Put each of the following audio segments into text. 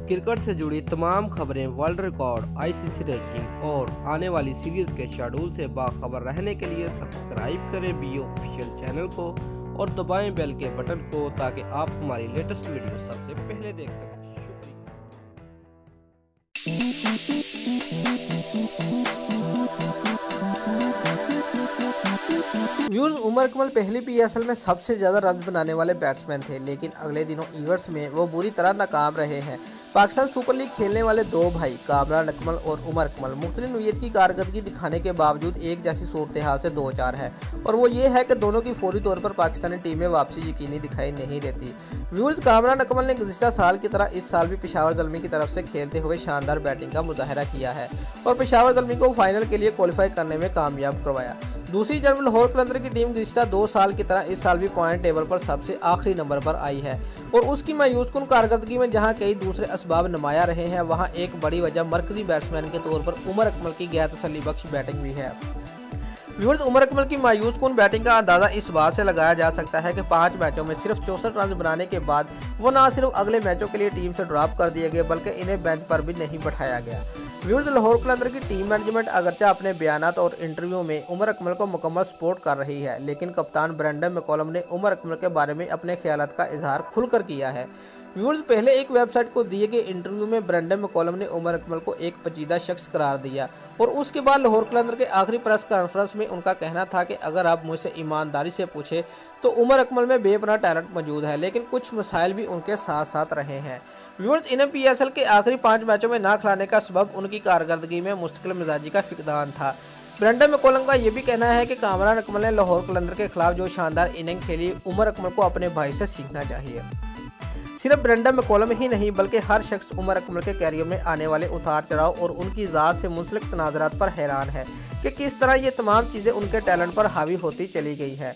Cricket से जुड़ी तमाम खबरें, वर्ल्ड रिकॉर्ड, आईसीसी रैंकिंग और आने वाली सीरीज के शेड्यूल से बाखबर रहने के लिए सब्सक्राइब करें बी ऑफिशियल चैनल को और दबाएं बेल के बटन को ताकि आप हमारी लेटेस्ट वीडियो सबसे पहले देख सकें। व्यूअर्स, उमर अकमल पहली पीएसएल में सबसे ज्यादा रन बनाने वाले बैट्समैन थे, लेकिन अगले दिनों इवेंट्स में वो बुरी तरह नाकाम रहे हैं। पाकिस्तान सुपर लीग खेलने वाले दो भाई कामरान अकमल और उमर अकमल मुख्तलिफ नौइयत की कारकर्दगी दिखाने के बावजूद एक जैसी सूरत हाल से दो चार है, और वो ये है कि दोनों की फौरी तौर पर पाकिस्तानी टीम में वापसी यकीनी दिखाई नहीं देती। व्यूअर्स, कामरान अकमल ने गुज़िश्ता साल की तरह इस साल भी पेशावर ज़ल्मी की तरफ से खेलते हुए शानदार बैटिंग का मुजाहरा किया है और पेशावर ज़ल्मी को फाइनल के लिए क्वालिफाई करने में कामयाब करवाया। दूसरी तरफ लाहौर कलंदर की टीम गुज़िश्ता 2 साल की तरह इस साल भी पॉइंट टेबल पर सबसे आखिरी नंबर पर आई है और उसकी मायूसकुन कारकर्दगी में जहां कई दूसरे असबाब नुमाया रहे हैं, वहां एक बड़ी वजह मरकजी बैट्समैन के तौर पर उमर अकमल की गैर तसल्ली बख्श बैटिंग भी है। व्यूअर्स, उमर अकमल की मायूसकुन बैटिंग का अंदाजा इस बात से लगाया जा सकता है कि 5 मैचों में सिर्फ 64 रन बनाने के बाद वो न सिर्फ अगले मैचों के लिए टीम से ड्रॉप कर दिए गए बल्कि इन्हें बेंच पर भी नहीं बैठाया गया। व्यूअर्स, लाहौर कलंदर की टीम मैनेजमेंट अगरचा अपने बयानात और इंटरव्यू में उमर अकमल को मुकम्मल सपोर्ट कर रही है, लेकिन कप्तान ब्रेंडन मैकलम ने उमर अकमल के बारे में अपने ख्यालात का इजहार खुलकर किया है। व्यूअर्स, पहले एक वेबसाइट को दिए गए इंटरव्यू में ब्रेंडन मैकलम ने उमर अकमल को एक पेचीदा शख्स करार दिया और उसके बाद लाहौर कलंदर के आखिरी प्रेस कॉन्फ्रेंस में उनका कहना था कि अगर आप मुझसे ईमानदारी से पूछे तो उमर अकमल में बेपनाह टैलेंट मौजूद है, लेकिन कुछ मसाइल भी उनके साथ साथ रहे हैं। व्यूअर्स, इन्हें पीएसएल के आखिरी 5 मैचों में ना खिलाने का सबब उनकी कारकर्दगी में मुस्तकिल मिजाजी का फिकदान था। ब्रेंडन मैकलम का यह भी कहना है कि कामरान अकमल ने लाहौर कलंदर के खिलाफ जो शानदार इनिंग खेली, उमर अकमल को अपने भाई से सीखना चाहिए। सिर्फ ब्रेंडन मैकलम ही नहीं बल्कि हर शख्स उमर अकमल के कैरियर में आने वाले उतार चढ़ाव और उनकी ज़ात से मुंसलिक तनाज़रात पर हैरान है कि किस तरह ये तमाम चीज़ें उनके टैलेंट पर हावी होती चली गई है।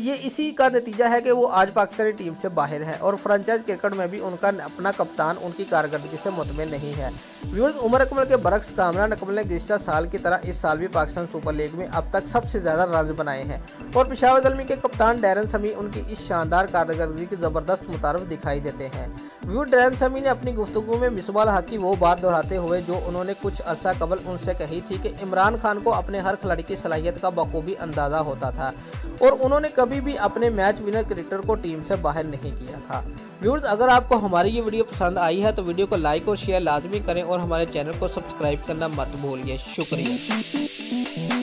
ये इसी का नतीजा है कि वो आज पाकिस्तानी टीम से बाहर हैं और फ्रेंचाइज क्रिकेट में भी उनका अपना कप्तान उनकी कारकर्दगी से मुतमिन नहीं है। व्यूअर्स, उमर अकमल के बरक्स कामरान अकमल ने गुज़िश्ता साल की तरह इस साल भी पाकिस्तान सुपर लीग में अब तक सबसे ज़्यादा रन बनाए हैं और पेशावर ज़ल्मी के कप्तान डैरन समी उनकी इस शानदार कारकर्दगी की ज़बरदस्त मुतारिफ दिखाई देते हैं। व्यूअर्स, डैरन समी ने अपनी गुफ्तगू में मिसबाह अल हक की वो बात दोहराते हुए जो उन्होंने कुछ अरसा कबल उनसे कही थी कि इमरान खान को अपने हर खिलाड़ी की सलाहियत का बखूबी अंदाज़ा होता था और उन्होंने कभी भी अपने मैच विनर क्रिकेटर को टीम से बाहर नहीं किया था। व्यूअर्स, अगर आपको हमारी ये वीडियो पसंद आई है तो वीडियो को लाइक और शेयर लाजमी करें और हमारे चैनल को सब्सक्राइब करना मत भूलिए। शुक्रिया।